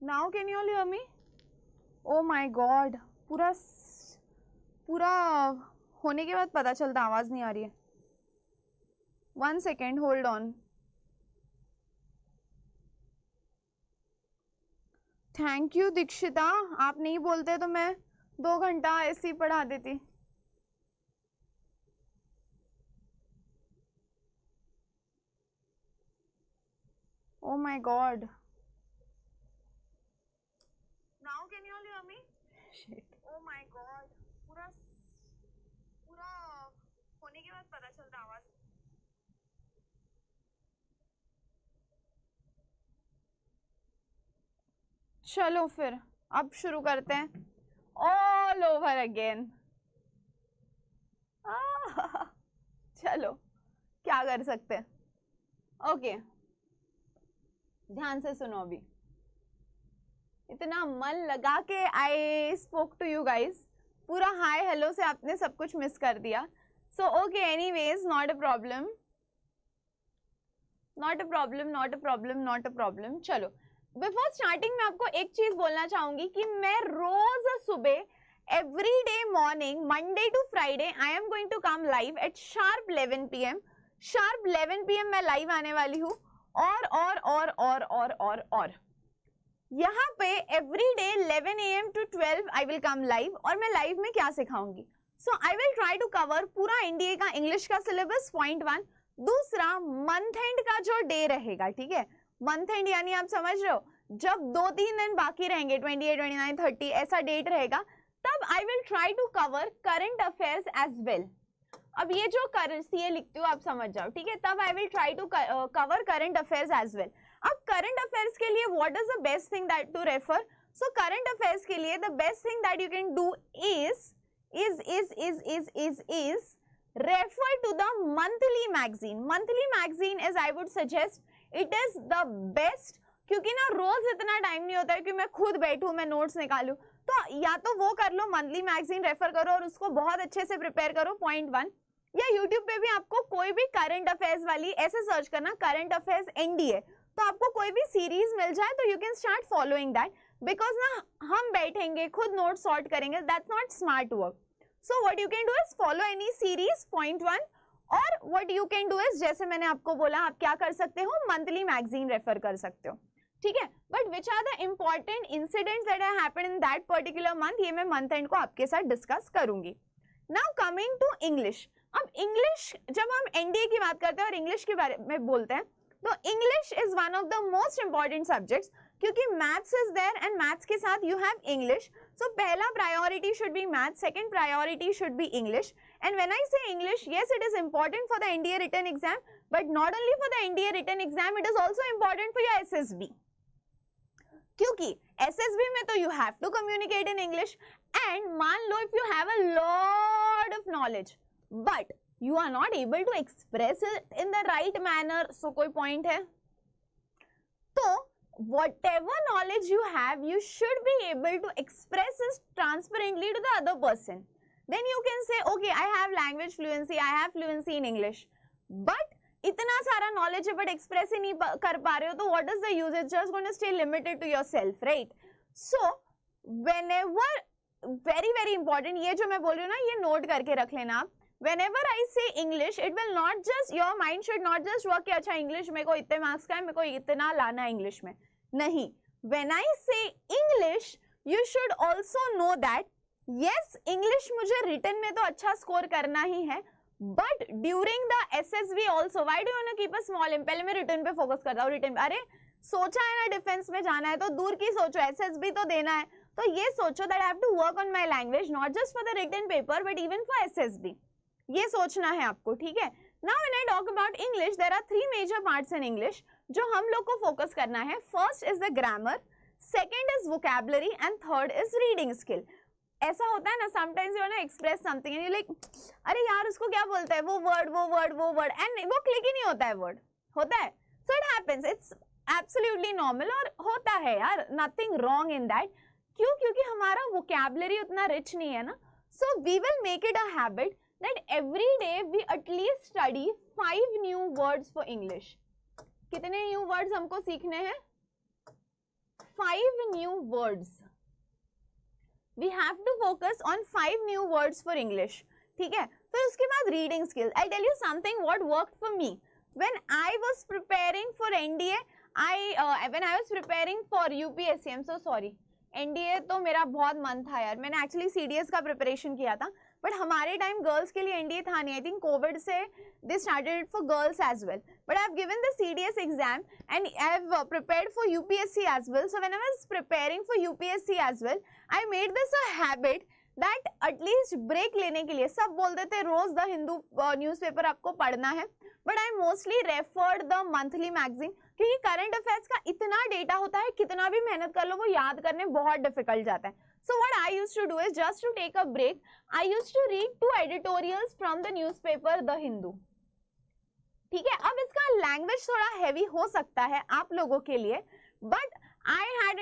Now can you all hear me? Oh my God, पूरा पूरा होने के बाद पता चलता आवाज नहीं आ रही है. 1 second, hold on. Thank you Dikshita, आप नहीं बोलते तो मैं 2 घंटा ऐसे ही पढ़ा देती. Oh my God. Now can you all hear me? Oh my God, पूरा पूरा होने के बाद पता चलता आवाज. चलो फिर अब शुरू करते हैं. All over again. चलो क्या कर सकते हैं. ओके, ध्यान से सुनो. अभी इतना मन लगा के I spoke to you guys. पूरा हाय हेलो से आपने सब कुछ मिस कर दिया. So okay, anyways, not a problem, not a problem, not a problem, not a problem. चलो, बिफोर स्टार्टिंग मैं आपको एक चीज बोलना चाहूंगी कि मैं रोज सुबह every day morning Monday to Friday I am going to come live at sharp 11 PM. Sharp 11 PM मैं लाइव आने वाली हूँ. और यहाँ पे every day 11 AM to 12 I will come live. और मैं लाइव में क्या सिखाऊंगी? So I will try to cover पूरा NDA का इंग्लिश का सिलेबस, पॉइंट 1. दूसरा, मंथ एंड का जो डे रहेगा, ठीक है, मंथ एंड यानी आप समझ रहे हो, जब 2-3 दिन बाकी रहेंगे, 28, 29, 30 ऐसा डेट रहेगा, तब I will try to cover current affairs as well. अब ये जो CA लिखती हूँ आप समझ जाओ, ठीक है. तब I will try to cover current affairs as well. अब करंट अफेयर्स के लिए what is the best thing that to refer? So current affairs के लिए the best thing that you can do is refer to the monthly magazine. Monthly magazine is, I would suggest, it is the best. क्योंकि ना रोज इतना time नहीं होता है कि मैं खुद बैठूं, मैं नोट्स निकालूं. तो या तो वो कर लो, मंथली मैगजीन रेफर करो और उसको बहुत अच्छे से प्रिपेयर करो, पॉइंट 1. या यूट्यूब पे भी आपको कोई भी करंट अफेयर्स वाली ऐसे सर्च करना, करंट अफेयर्स NDA, तो आपको कोई भी सीरीज मिल जाए तो you can start following that. Because ना हम बैठेंगे खुद नोट सॉर्ट करेंगे, that's not smart work. So what you can do is follow any series, point 1. और what you can do is, जैसे मैंने आपको बोला, आप क्या कर सकते हो, मंथली मैगजीन रेफर कर सकते हो, ठीक है. But which are the important incidents that have happened in that particular month, ये मैं मंथ एंड को आपके साथ डिस्कस करूंगी. Now coming to English. अब इंग्लिश, जब हम NDA की बात करते हैं और इंग्लिश के बारे में बोलते हैं, तो English is one of the most important subjects, क्योंकि maths is there and maths के साथ यू हैव इंग्लिश. So पहला priority should be math, second priority should be English. And when I say English, yes, it is important for the NDA written exam, but not only for the NDA written exam, it is also important for your SSB. क्योंकि SSB में तो you have to communicate in English. And मान लो if you have a lot of knowledge, but you are not able to express it in the right manner, so कोई point है? तो whatever knowledge you have, you should be able to express it transparently to the other person. Then you can say, okay, I have language fluency, I have fluency in English, but इतना सारा knowledge है but express ही नहीं कर पा रहे हो, तो what is the use? It's just going to stay limited to yourself, right? So whenever, very very important, ये जो मैं बोल रही हूँ ना, ये note करके रख लेना आप. Whenever I say English, it will not just, your mind should not just work कि अच्छा English मेरे को इतने मार्क्स का है, मेरे को इतना लाना है English में. नहीं. When I say English, you should also know that yes, English मुझे written में तो अच्छा स्कोर करना ही है, but during the SSB also, why do you want to keep a small aim? पहले मैं written पे फोकस करता हूँ. written, अरे सोचा है ना डिफेंस में जाना है तो दूर की सोचो, SSB तो देना है, तो ये सोचो that I have to work on my language not just for the written paper but even for SSB. ये सोचना है आपको, ठीक है. Now when I talk about English, there are 3 major parts in English जो हम लोग को फोकस करना है. First is the grammar, second is vocabulary and third is reading skill. ऐसा होता है ना, sometimes you want to express something and you like, अरे यार उसको क्या बोलता है, वो word and वो क्लिक ही नहीं होता है word, होता है. So it happens, it's absolutely normal और होता है यार, nothing wrong in that. क्यों? क्योंकि हमारा vocabulary उतना rich नहीं है ना. So we will make it a habit that every day we at least study 5 new words for English. कितने new words हमको सीखने हैं? 5 new words. We have to focus on 5 new words for English. ठीक है, फिर उसके बाद reading skill. I'll tell you something what worked for me when I was preparing for NDA. When I was preparing for UPSC, I'm so sorry. NDA तो मेरा बहुत मन था यार. मैंने एक्चुअली CDS का प्रिपरेशन किया था, बट हमारे टाइम गर्ल्स के लिए NDA था नहीं. आई थिंक कोविड से they started for girls as well, but I have given the CDS exam and I have prepared for UPSC as well. So when I was preparing for UPSC as well, I made this a habit that at least break लेने के लिए, सब बोलते थे रोज the Hindu newspaper आपको पढ़ना है, but I mostly referred the monthly magazine, क्योंकि करंट अफेयर्स का इतना डेटा होता है, कितना भी मेहनत कर लो वो याद करने बहुत डिफिकल्ट जाता है. So what I used to do is just to take a break, I used to read 2 editorials from the newspaper The Hindu. ठीक है, अब इसका लैंग्वेज थोड़ा हैवी हो सकता है आप लोगों के लिए, but I had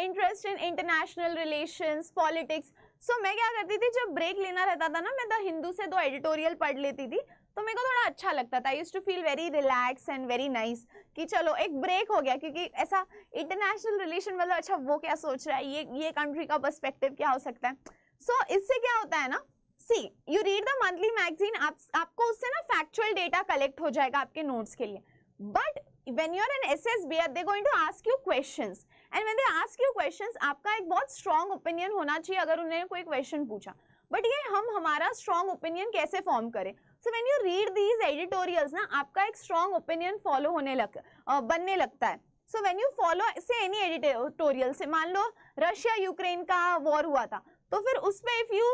interest in international relations, politics. So मैं क्या करती थी, जब ब्रेक लेना रहता था ना, मैं द हिंदू से 2 एडिटोरियल पढ़ लेती थी, तो मेरे को थोड़ा अच्छा लगता था. I used to feel very relax and very nice कि चलो एक ब्रेक हो गया, क्योंकि ऐसा इंटरनेशनल रिलेशन मतलब अच्छा वो क्या सोच रहा है, ये कंट्री का पर्सपेक्टिव क्या हो सकता है. सो इससे क्या होता है ना, see you read the monthly magazine, आपको उससे ना फैक्चुअल डेटा कलेक्ट हो जाएगा आपके नोट्स के लिए. But when you are an SSB, they're going to ask you questions, and when they ask you questions, आपका एक बहुत strong opinion होना चाहिए अगर उन्होंने कोई question पूछा. बट ये हम हमारा strong opinion कैसे form करें? So when you read these editorials ना, आपका एक strong opinion follow बनने लगता है. So when you follow say any editorial, से मान लो रशिया यूक्रेन का वॉर हुआ था, तो फिर उस पे if you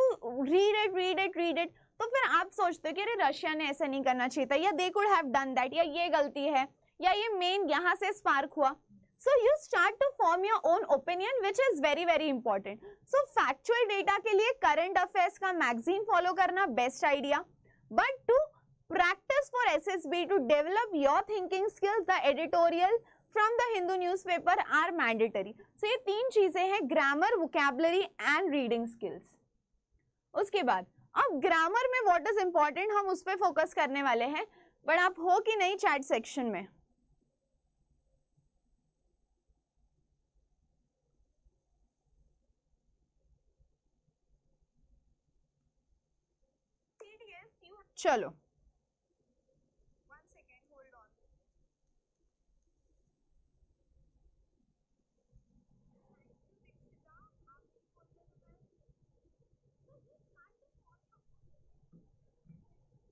read it, तो फिर आप सोचते हो कि अरे रशिया ने ऐसा नहीं करना चाहिए था, या they could have done that, या ये गलती है, या ये मेन यहाँ से स्पार्क हुआ. So you start to form your own opinion, which is very very important. So factual data के लिए current affairs का magazine follow करना best idea, but to practice for SSB to develop your thinking skills, the editorial from the Hindu newspaper are mandatory. So ये 3 चीजें हैं, grammar, vocabulary and reading skills. उसके बाद अब ग्रामर में what is important हम उस पर फोकस करने वाले हैं, बट आप हो कि नहीं चैट सेक्शन में? चलो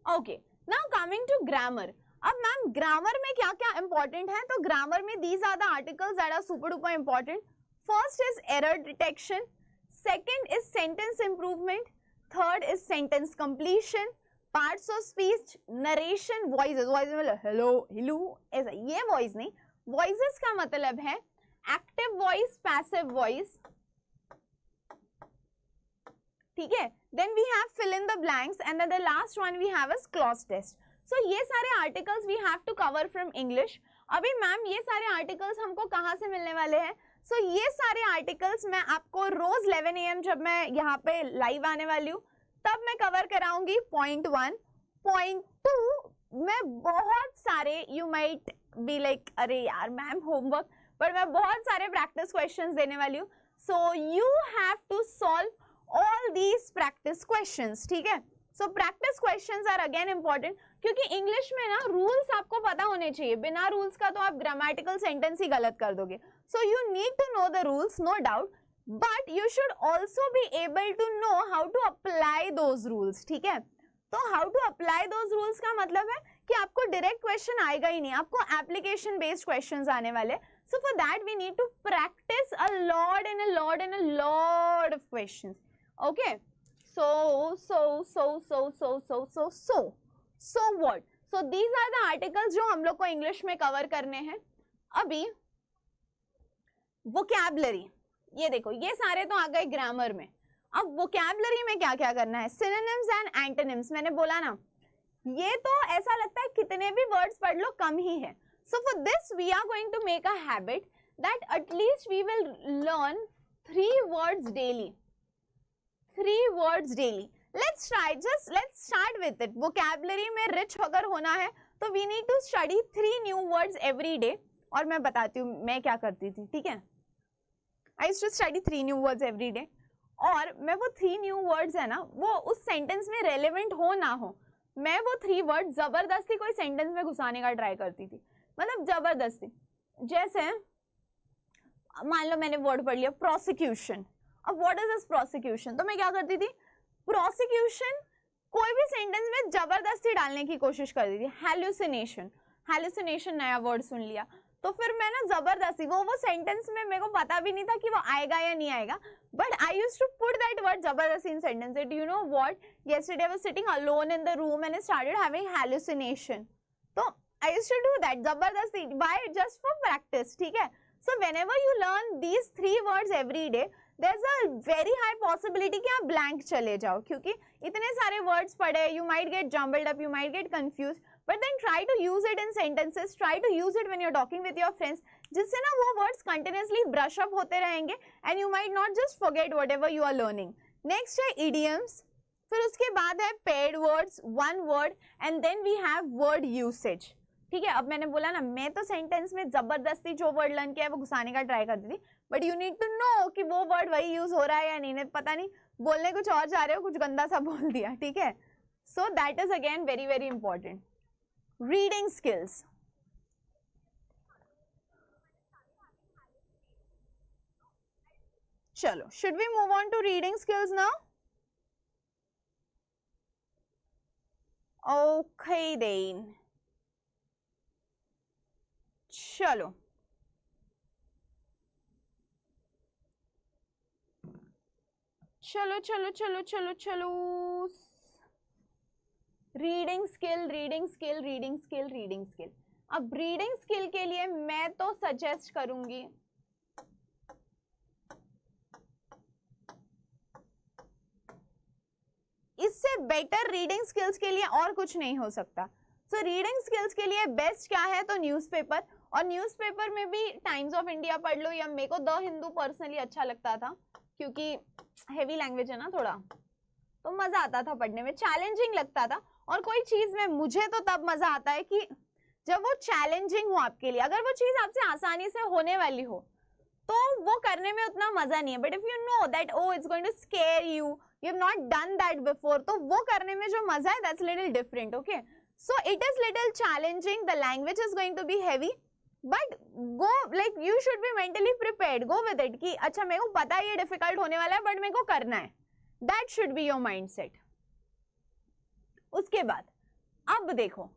okay, now coming to grammar. अब मैम ग्रामर में क्या क्या इंपॉर्टेंट है? तो ग्रामर में these are the articles that are super duper important. First is error detection, second is sentence improvement, third is sentence completion, parts of speech, narration, voices. Voice मतलब hello hello ऐसा, ये voice नहीं. Voices का मतलब है active voice, passive voice. ठीक है, then we have fill in the blanks and then the last one we have is clause test. So ये सारे articles we have to cover from English. अभी ma'am ये सारे आर्टिकल्स हमको कहाँ से मिलने वाले हैं? सो ये सारे आर्टिकल्स मैं आपको रोज 11 AM जब मैं यहाँ पे लाइव आने वाली हूँ तब मैं कवर कराऊंगी. पॉइंट 1, पॉइंट 2 मैं बहुत सारे, यू माइट बी लाइक अरे यार मैम होमवर्क, पर मैं बहुत सारे प्रैक्टिस क्वेश्चंस देने वाली हूँ. So you have to solve all these practice questions. ठीक है, so practice questions are again important, क्योंकि इंग्लिश में ना रूल्स आपको पता होने चाहिए. बिना रूल्स का तो आप ग्रामेटिकल सेंटेंस ही गलत कर दोगे. So you need to know the rules, no doubt, but you should also be able to know how to apply those rules. ठीक है, तो how to apply those rules का मतलब है कि आपको डायरेक्ट क्वेश्चन आएगा ही नहीं, आपको एप्लीकेशन बेस्ड क्वेश्चंस आने वाले. So for that we need to practice a lot and a lot and a lot of questions. Okay, so what? So these are the articles जो हम लोग को इंग्लिश में कवर करने हैं. अभी vocabulary, ये देखो ये सारे तो आ गए ग्रामर में. अब vocabulary में क्या क्या करना है? synonyms and antonyms. मैंने बोला ना, ये तो ऐसा लगता है कितने भी words पढ़ लो कम ही है. So for this we are going to make a habit that at least we will learn 3 words daily. 3 words daily. Let's try, just let's start with it. Vocabulary में rich अगर होना है तो we need to study 3 new words every day. और मैं बताती हूँ मैं क्या करती थी. ठीक है, I used to study 3 new words every day, और मैं वो 3 न्यू वर्ड्स है ना, वो उस सेंटेंस में रेलेवेंट हो ना हो, मैं वो 3 वर्ड जबरदस्ती कोई सेंटेंस में घुसाने का ट्राई करती थी, मतलब जबरदस्ती। जैसे मान लो मैंने वर्ड पढ़ लिया प्रोसिक्यूशन, अब व्हाट इज दिस प्रोसिक्यूशन, तो मैं क्या करती थी, प्रोसिक्यूशन कोई भी सेंटेंस में जबरदस्ती डालने की कोशिश करती थी। हेलुसिनेशन, हेलुसिनेशन नया वर्ड सुन लिया, तो फिर मैं ना जबरदस्ती वो सेंटेंस में मेरे को पता भी नहीं था कि वो आएगा या नहीं आएगा, but I used to put that word जबरदस्ती in sentence. It you know what, yesterday I was sitting alone in the room and I started having hallucination, तो I used to do that जबरदस्ती, why, just for practice, ठीक है। So whenever you learn these 3 words every day, there's a very high possibility कि आप blank चले जाओ, क्योंकि इतने सारे words पढ़े, you might get jumbled up, you might get confused, but then try to use it in sentences, try to use it when you're talking with your friends, जिससे ना वो words continuously brush up होते रहेंगे and you might not just forget whatever you are learning. Next है idioms, फिर उसके बाद है paired words, one word, and then we have word usage, ठीक है। अब मैंने बोला ना, मैं तो सेंटेंस में जबरदस्ती जो वर्ड लर्न किया है वो घुसाने का ट्राई करती थी, but you need to know कि वो वर्ड वही यूज हो रहा है या नहीं, पता नहीं बोलने कुछ और जा रहे हो, कुछ गंदा सा बोल दिया, ठीक है। So that is again very very important. Reading skills, चलो should we move on to reading skills now? Okay then, चलो चलो चलो चलो चलो चलो, reading skill reading skill reading skill reading skill. अब रीडिंग स्किल के लिए मैं तो सजेस्ट करूंगी इससे बेटर रीडिंग स्किल्स के लिए और कुछ नहीं हो सकता। सो रीडिंग स्किल्स के लिए बेस्ट क्या है, तो न्यूज़पेपर, और न्यूज़पेपर में भी टाइम्स ऑफ इंडिया पढ़ लो, या मेरे को द हिंदू पर्सनली अच्छा लगता था क्योंकि हैवी लैंग्वेज है ना थोड़ा, तो मजा आता था पढ़ने में, चैलेंजिंग लगता था। और कोई चीज में मुझे तो तब मजा आता है कि जब वो चैलेंजिंग हो आपके लिए। अगर वो चीज आपसे आसानी से होने वाली हो तो वो करने में उतना मजा नहीं है, but if you know that oh it's going to scare you, you have not done that before, तो वो करने में जो मजा है that's little different. Okay, so it is little challenging, the language is going to be heavy, but go like you should be mentally prepared, go with it कि अच्छा मेरे को पता है ये डिफिकल्ट होने वाला है बट मेरे को करना है, that should be your mindset. उसके बाद अब देखो,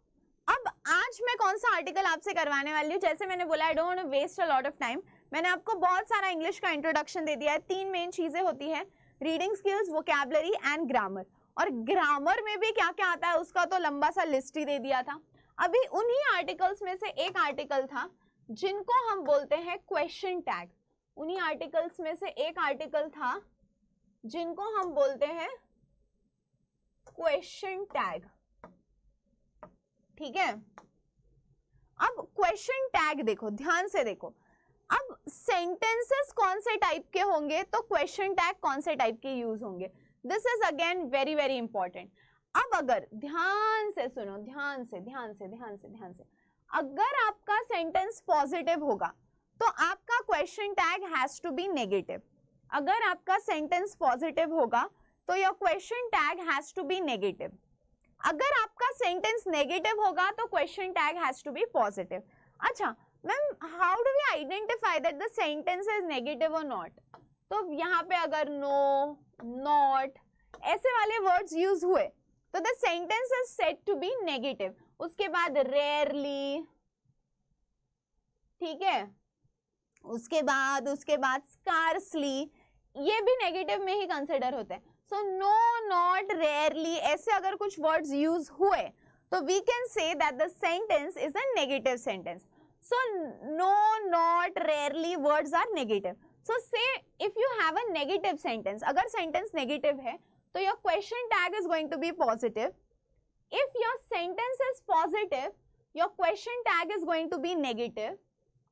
अब आज मैं कौन सा आर्टिकल आपसे करवाने वाली हूँ। जैसे मैंने बोला I don't want to waste a lot of time, मैंने आपको बहुत सारा इंग्लिश का इंट्रोडक्शन दे दिया है। 3 मेन चीजें होती है, reading skills, vocabulary and grammar. और ग्रामर में भी क्या क्या आता है उसका तो लंबा सा लिस्ट ही दे दिया था। अभी उन्हीं आर्टिकल्स में से एक आर्टिकल था जिनको हम बोलते हैं क्वेश्चन टैग, उन्हीं आर्टिकल्स में से एक आर्टिकल था जिनको हम बोलते हैं क्वेश्चन टैग, ठीक है। अब क्वेश्चन टैग देखो, ध्यान से देखो, अब सेंटेंसेस कौन से टाइप के होंगे तो क्वेश्चन टैग कौन से टाइप के यूज होंगे, this is again very very important. अब अगर ध्यान से सुनो, ध्यान से ध्यान से ध्यान से ध्यान से, अगर आपका सेंटेंस पॉजिटिव होगा तो आपका question tag has to be negative. अगर आपका सेंटेंस पॉजिटिव होगा तो your question tag has to be negative. अगर आपका सेंटेंस नेगेटिव होगा तो question tag has to be positive. अच्छा ma'am, how do we identify that the sentence is negative और नॉट? तो यहाँ पे अगर नो, नॉट ऐसे वाले वर्ड्स यूज हुए तो the sentence is said to be negative. उसके बाद रेयरली, ठीक है, उसके बाद स्कार्सली, ये भी नेगेटिव में ही कंसिडर होते हैं। सो नो, नॉट, रेयरली ऐसे अगर कुछ वर्ड्स यूज हुए तो we can say that the sentence is a negative sentence. So no, not, rarely words are negative. So say if you have a negative sentence, अगर sentence negative है तो your question tag is going to be positive. If your sentence is positive, your question tag is going to be negative.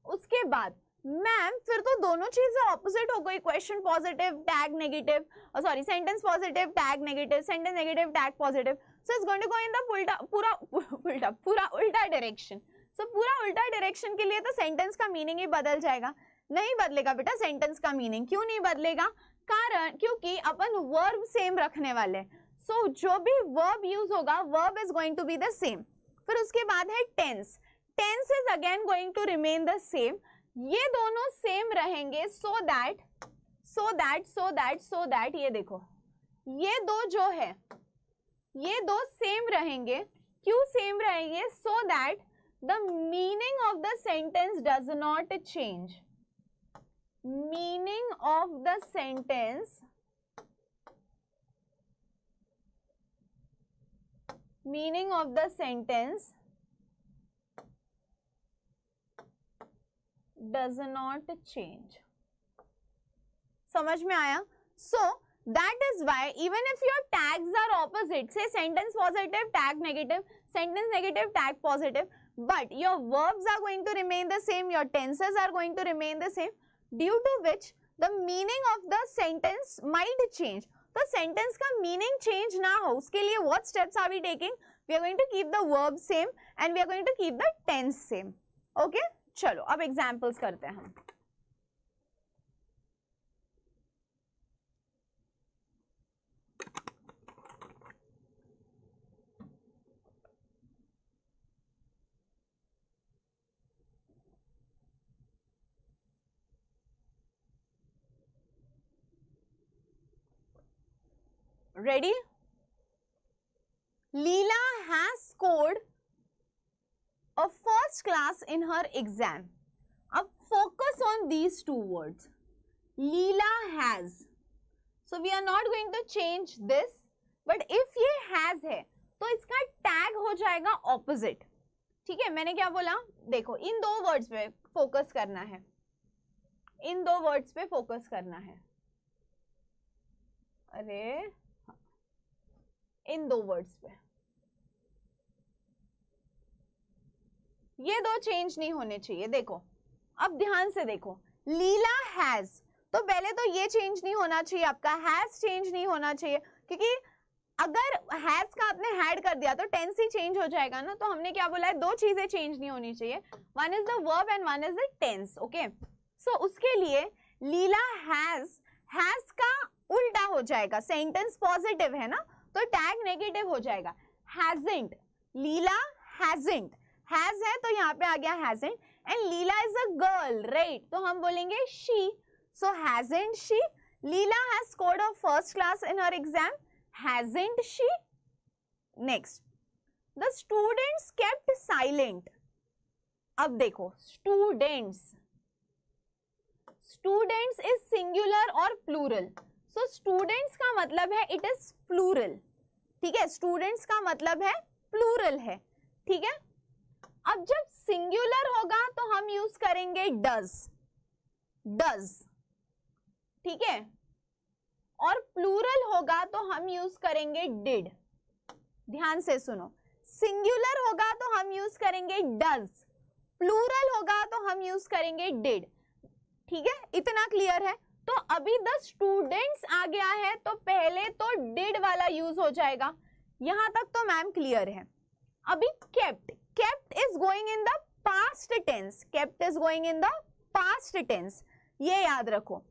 उसके बाद ma'am फिर तो दोनों चीजें opposite हो गई, question positive tag negative, sorry sentence positive tag negative, sentence negative tag positive. So it's going to go in the पूरा उल्टा डायरेक्शन। सो पूरा उल्टा डायरेक्शन के लिए तो सेंटेंस का मीनिंग ही बदल जाएगा। नहीं बदलेगा बेटा सेंटेंस का मीनिंग। क्यों नहीं बदलेगा? कारण क्योंकि अपन वर्ब सेम रखने वाले हैं। सो जो भी वर्ब यूज होगा verb is going to be the same. फिर उसके बाद है tense. Tense is again going to remain the same. ये दोनों सेम रहेंगे सो दैट ये देखो ये दो जो है ये दो सेम रहेंगे। क्यों सेम रहेंगे? So that the meaning of the sentence does not change. Meaning of the sentence does not change. समझ में आया? So that is why even if your tags are opposite, say sentence positive, tag negative, sentence negative, tag positive, but your verbs are going to remain the same, your tenses are going to remain the same, due to which the meaning of the sentence might change. तो sentence का meaning change ना हो उसके लिए what steps are we taking? We are going to keep the verb same and we are going to keep the tense same. Okay? चलो अब examples करते हैं हम। Ready? Leela has scored a first class in her exam. अब focus on these two words. Leela has. So we are not going to change this. But if ये has है तो इसका tag हो जाएगा opposite. ठीक है? मैंने क्या बोला? देखो इन दो words पे focus करना है। इन दो words पे focus करना है। अरे इन दो वर्ड्स पे ये दो चेंज नहीं होने चाहिए। देखो अब ध्यान से देखो लीला हैज, तो पहले तो ये चेंज नहीं होना चाहिए, आपका हैज चेंज नहीं होना चाहिए, क्योंकि अगर हैज का आपने हैड कर दिया तो टेंस ही चेंज हो जाएगा ना। तो हमने क्या बोला है? दो चीजें चेंज नहीं होनी चाहिए, one is the verb and one is the tense. Okay, so उसके लिए लीला हैज का उल्टा हो जाएगा। सेंटेंस पॉजिटिव है ना तो टैग नेगेटिव हो जाएगा। हैजंट, लीला हैजंट, हैज है तो यहाँ पे आ गया hasn't, and Leela is a girl, right? तो हम बोलेंगे she. So hasn't she, Leela has scored a first class in her exam, hasn't she. Next, the students kept silent. अब देखो स्टूडेंट्स इज सिंगुलर और प्लूरल। सो स्टूडेंट्स का मतलब है it is plural. ठीक है, स्टूडेंट्स का मतलब है प्लूरल है। ठीक है, अब जब सिंगुलर होगा तो हम यूज करेंगे डज। ठीक है, और प्लूरल होगा तो हम यूज करेंगे डिड। ध्यान से सुनो, सिंगुलर होगा तो हम यूज करेंगे डज, प्लूरल होगा तो हम यूज करेंगे डिड। ठीक है, इतना क्लियर है? तो अभी द स्टूडेंट्स आ गया है तो पहले तो डिड वाला यूज हो जाएगा। यहां तक तो मैम क्लियर है। अभी kept is going in the past tense, kept is going in the past tense, ये याद रखो।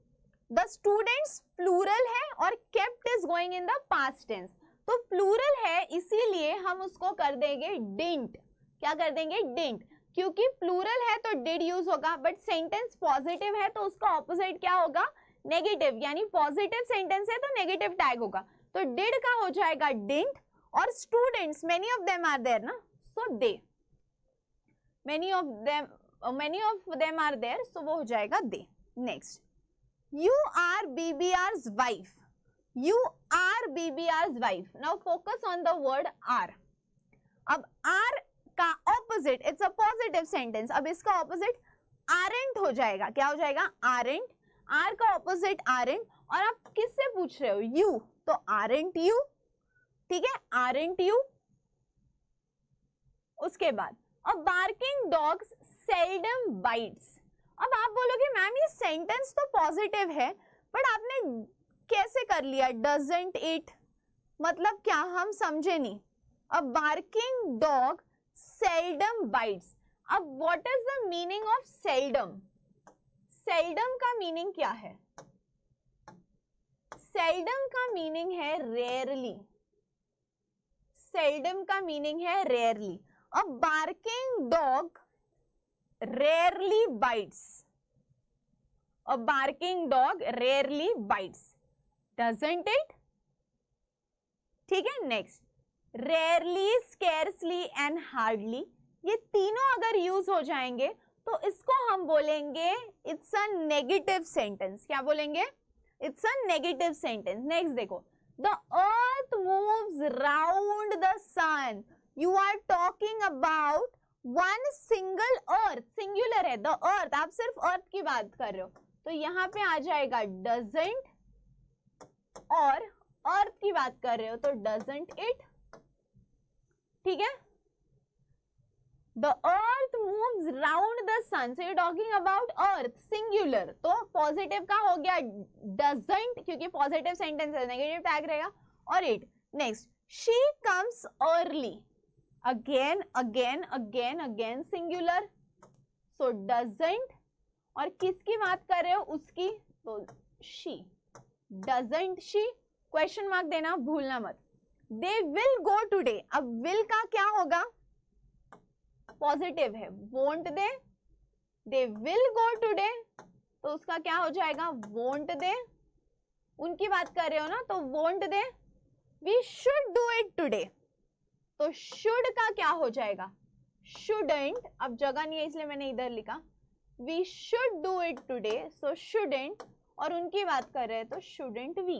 द स्टूडेंट्स प्लूरल है और kept is going in the past tense, तो प्लूरल है इसीलिए हम उसको कर देंगे डिडंट। क्या कर देंगे? डिडंट, क्योंकि प्लूरल है तो डिड यूज होगा, बट सेंटेंस पॉजिटिव है तो उसका ऑपोजिट क्या होगा? नेगेटिव, यानी पॉजिटिव सेंटेंस है तो नेगेटिव टैग होगा, तो डिड का हो जाएगा डिडंट, और students many of them are there ना, so they, many of them are there, so वो हो जाएगा they. Next, you are BBR's wife, you are BBR's wife. Now focus on the word are. अब are का opposite, it's a positive sentence, अब इसका opposite aren't हो जाएगा। क्या हो जाएगा? आरंट। आर का ऑपोजिट आरंट, और आप किससे पूछ रहे हो? यू, तो आरंट यू। ठीक है, आरंट यू। उसके बाद अ बार्किंग डॉग्स सेल्डम बाइट्स। अब आप बोलोगे मैम ये सेंटेंस तो पॉजिटिव है, बट आपने कैसे कर लिया डजंट इट, मतलब क्या? हम समझे नहीं। अ बार्किंग डॉग seldom bites. अब what is the meaning of seldom? Seldom का मीनिंग क्या है? सेल्डम का मीनिंग है रेयरली. सेल्डम का मीनिंग है rarely. A barking dog rarely bytes. A barking dog rarely bites, doesn't it? ठीक है. Next, rarely, scarcely and hardly, ये तीनों अगर यूज हो जाएंगे तो इसको हम बोलेंगे इट्स अ नेगेटिव सेंटेंस. क्या बोलेंगे? It's a negative sentence. Next देखो, the earth moves round the sun. You are talking about one single earth. Singular है द अर्थ, आप सिर्फ अर्थ की बात कर रहे हो, तो यहां पे आ जाएगा डजंट. और अर्थ की बात कर रहे हो तो डजंट इट. ठीक है. The earth moves round the sun, so you talking about earth, singular, तो पॉजिटिव का हो गया डजंट, क्योंकि पॉजिटिव सेंटेंस है, नेगेटिव टैग रहेगा. और it. Next, she comes early. Again again again again singular, so doesn't. और किसकी बात कर रहे हो? उसकी, तो she. Doesn't she, question mark देना भूलना मत. They will go today. अब विल का क्या होगा? पॉजिटिव है. Won't they. They will go today, तो उसका क्या हो जाएगा? Won't they. उनकी बात कर रहे हो ना, तो won't they. We should do it today, तो शुड का क्या हो जाएगा? शुडंट. अब जगह नहीं है इसलिए मैंने इधर लिखा. We should do it today, so shouldn't. और उनकी बात कर रहे हैं तो shouldn't we.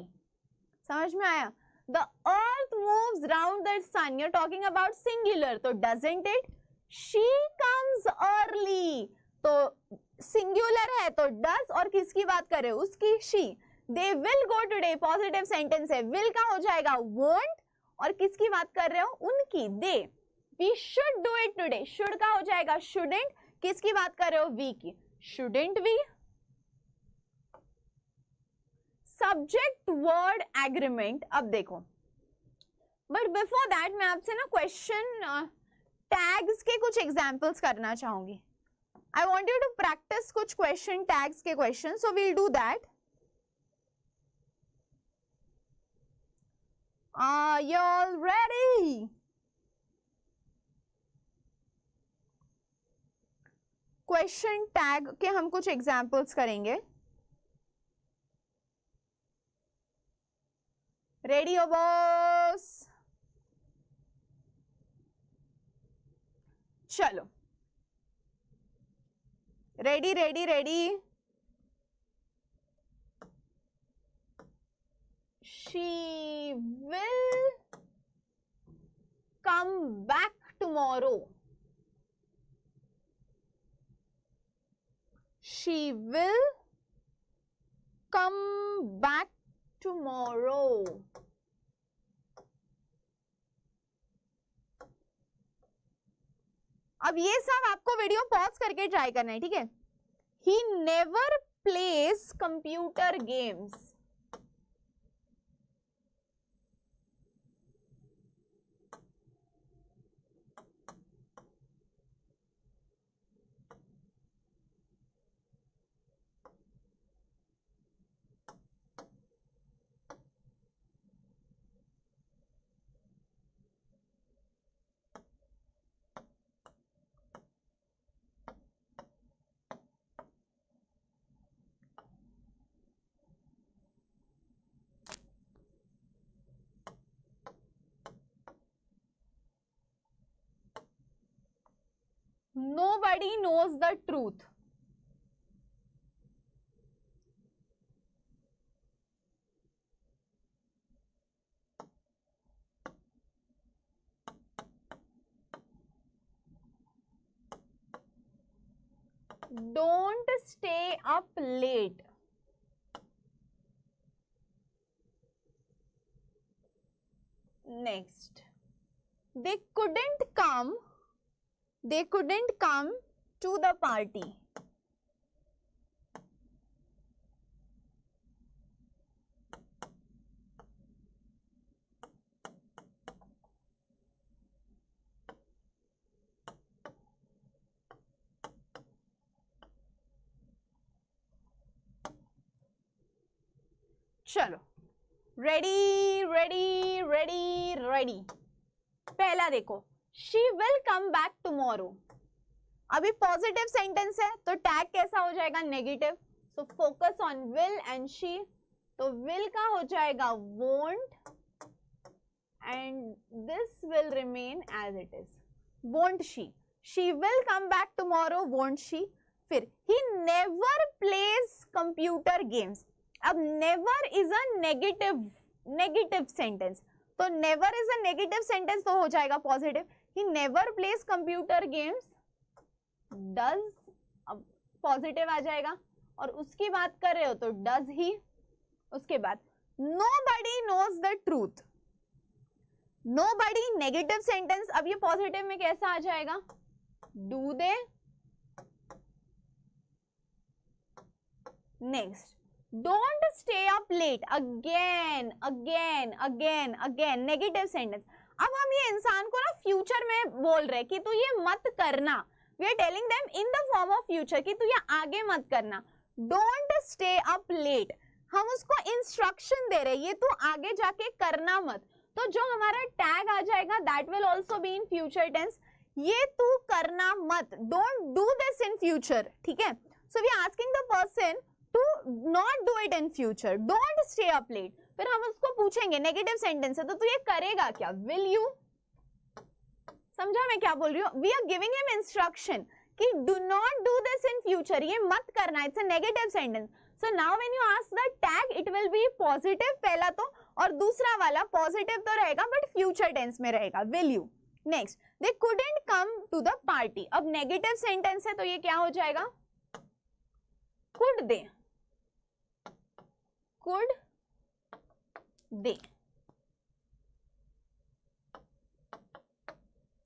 समझ में आया? The earth moves round the sun. You're talking about singular, तो doesn't it? She comes early, तो singular है तो does. और किसकी बात कर रहे हो? उसकी, she. They will go today, positive sentence है. will का हो जाएगा won't. और किसकी बात कर रहे हो? उनकी, they. We should do it today. should का हो जाएगा shouldn't. किसकी बात कर रहे हो? वी की. Shouldn't we. Subject word agreement. अब देखो, बट बिफोर दैट मैं आपसे ना क्वेश्चन टैग्स के कुछ एग्जांपल्स करना चाहूंगी. I want you to practice कुछ क्वेश्चन टैग्स के question, so we'll do that. Are you all ready? Question tag के हम कुछ एग्जाम्पल्स करेंगे. रेडी हो बॉस? चलो, ready ready ready. She will come back tomorrow. She will come back tomorrow. अब ये सब आपको वीडियो पॉज करके ट्राई करना है, ठीक है? He never plays computer games. Nobody knows the truth. Don't stay up late. Next, they couldn't come to the party. चलो रेडी रेडी रेडी रेडी। पहला देखो, she will come back tomorrow. अभी positive sentence है तो tag कैसा हो जाएगा, negative. So focus on will and she. तो विल का हो जाएगा won't and this will remain as it is, won't she. She will come back tomorrow, won't she. फिर he never plays computer games. अब never is a negative sentence, तो never is a negative sentence तो हो जाएगा positive. He never plays computer games, does, अब positive आ जाएगा। और उसकी बात कर रहे हो तो डज ही। उसके बाद nobody knows the truth. Nobody negative sentence, अब ये पॉजिटिव में कैसा आ जाएगा, do they. Next, don't stay up late. Again again again again negative sentence. अब हम ये इंसान को ना फ्यूचर में बोल रहे कि तू ये मत करना। We are telling them in the form of future कि तू ये आगे मत करना। डोंट स्टे अप लेट, हम उसको इंस्ट्रक्शन दे रहे, ये तू आगे जाके करना मत। तो जो हमारा टैग आ जाएगा that will also be in future tense. ये तू करना मत, don't do this in future, ठीक है। So we are asking the person to not do it in future, don't stay up late. फिर हम उसको पूछेंगे, नेगेटिव सेंटेंस है तो तू ये करेगा क्या, विल यू। समझा मैं क्या बोल रही हूँ। We are giving him instruction कि do not do this in future, ये मत करना, it's a negative sentence. So now when you ask the tag it will be positive पहला तो, और दूसरा वाला पॉजिटिव तो रहेगा बट फ्यूचर टेंस में रहेगा, will you. Next, they couldn't come to the party. अब नेगेटिव सेंटेंस है तो ये क्या हो जाएगा, कुड दे, कुड दे।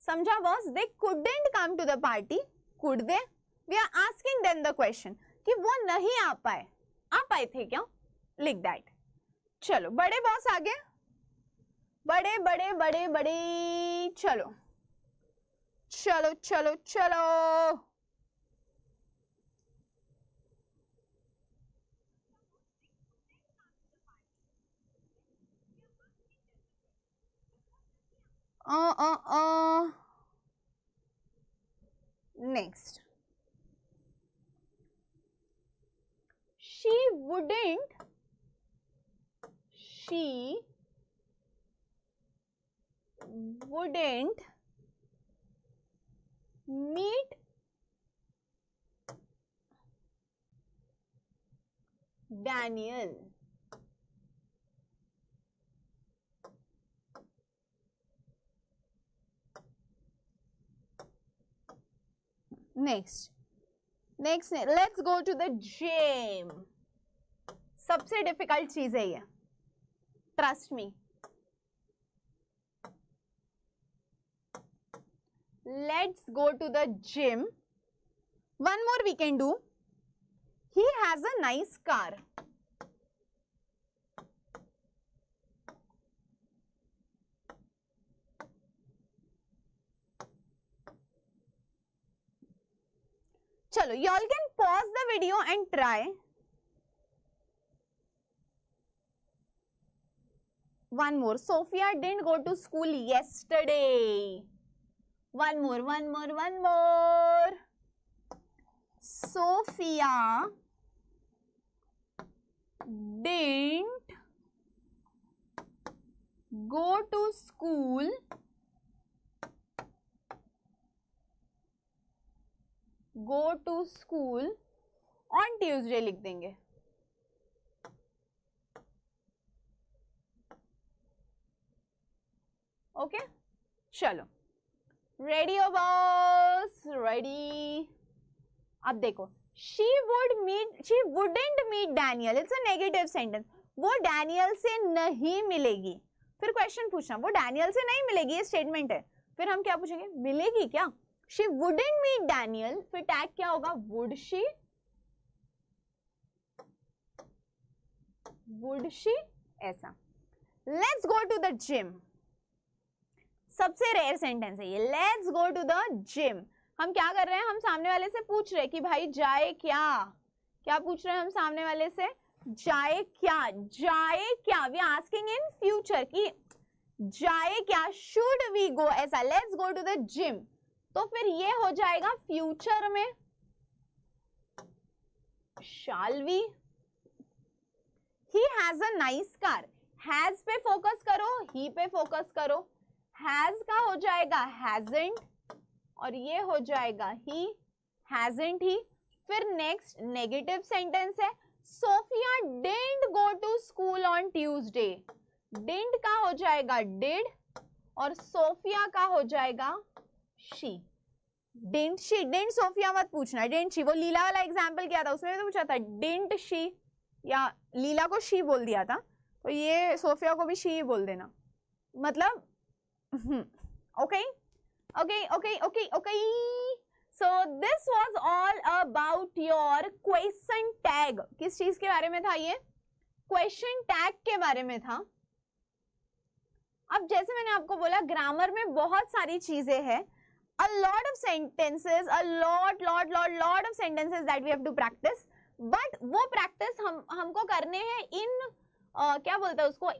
समझा boss, they couldn't come to the party, could they. We are asking them the question कि वो नहीं आ पाए थे क्या, लिख दैट। चलो बड़े बॉस आगे, बड़े बड़े बड़े बड़े, चलो चलो चलो चलो। Next, she wouldn't meet Daniel. Next, let's go to the gym. सबसे डिफिकल्ट चीज है ये, trust me. Let's go to the gym. One more we can do. He has a nice car. चलो, you all can pause the video and try. One more. Sophia didn't go to school yesterday. One more. Sophia didn't go to school on Tuesday लिख देंगे। Okay, चलो ready हो boss, ready. अब देखो, she wouldn't meet Daniel, it's a negative sentence। वो Daniel से नहीं मिलेगी। फिर क्वेश्चन पूछना, वो डैनियल से नहीं मिलेगी, ये स्टेटमेंट है। फिर हम क्या पूछेंगे, मिलेगी क्या। she wouldn't meet Daniel, फिर टैग क्या होगा, would she, ऐसा। let's go to the gym, सबसे रेयर सेंटेंस है ये, let's go to the gym. हम क्या कर रहे हैं, हम सामने वाले से पूछ रहे हैं कि भाई जाए क्या पूछ रहे हैं हम सामने वाले से, जाए क्या, जाए क्या, वी आस्किंग इन फ्यूचर कि जाए क्या, शुड वी गो, ऐसा, let's go to the gym, तो फिर ये हो जाएगा फ्यूचर में shall we. He has a nice car, has पे फोकस करो, he पे फोकस करो, has का हो जाएगा hasn't और ये हो जाएगा he, hasn't he. फिर नेक्स्ट नेगेटिव सेंटेंस है, Sophia didn't go to school on Tuesday. didn't का हो जाएगा did और सोफिया का हो जाएगा she. didn't she, didn't Sophia मत पूछना, didn't she, वो लीला वाला एग्जाम्पल क्या था, उसमें तो पूछा था didn't she, या लीला को she बोल दिया था, तो ये सोफिया को भी she ही बोल देना, मतलब okay okay okay okay okay. So this was all about your question tag. किस चीज के बारे में था ये? Question tag के बारे में था. अब जैसे मैंने आपको बोला ग्रामर में बहुत सारी चीजें हैं. A lot of sentences, a lot of sentences that we have to practice. But वो practice हमको करने हैं इन क्या बोलते हैं उसको,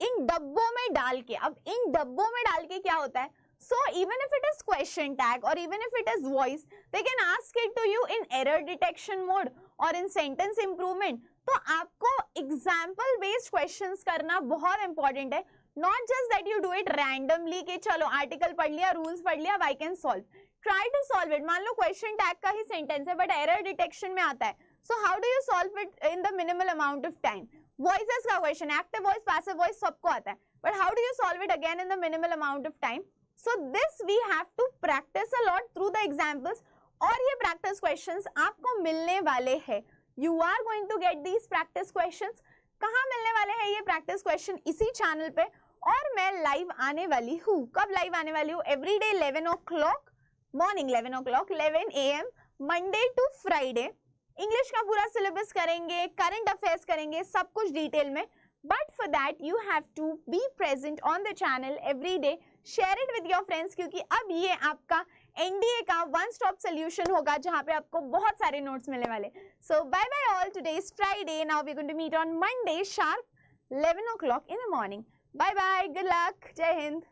इन डब्बों में डाल के. अब इन डब्बों में डाल के क्या होता है? So even if it is question tag or even if it is voice, they can ask it to you in error detection mode or in sentence improvement. तो आपको example based questions करना बहुत important है. Not just that you do it randomly कि चलो article पढ़ लिया, rules पढ़ लिया, I can solve. Try to solve it. मान लो question tag का ही sentence है but error detection में आता है. So how do you solve it in the minimal amount of time? Voices का question, active voice, passive voice सबको आता है. But how do you solve it again in the minimal amount of time? So this we have to practice a lot through the examples. और ये practice questions आपको मिलने वाले हैं. You are going to get these practice questions. कहाँ मिलने वाले हैं ये practice question? इसी channel पे. और मैं live आने वाली हूँ. कब live आने वाली हूँ? Every day 11 o'clock, morning 11 o'clock, 11 AM, Monday to Friday. English का पूरा syllabus करेंगे, current affairs करेंगे, सब कुछ detail में. But for that you have to be present on the channel every day. Share it with your friends क्योंकि अब ये आपका NDA का one stop solution होगा जहाँ पे आपको बहुत सारे notes मिलने वाले. So bye bye all. Today is Friday. Now we're going to meet on Monday sharp 11 o'clock in the morning. Bye bye. Good luck. Jai Hind.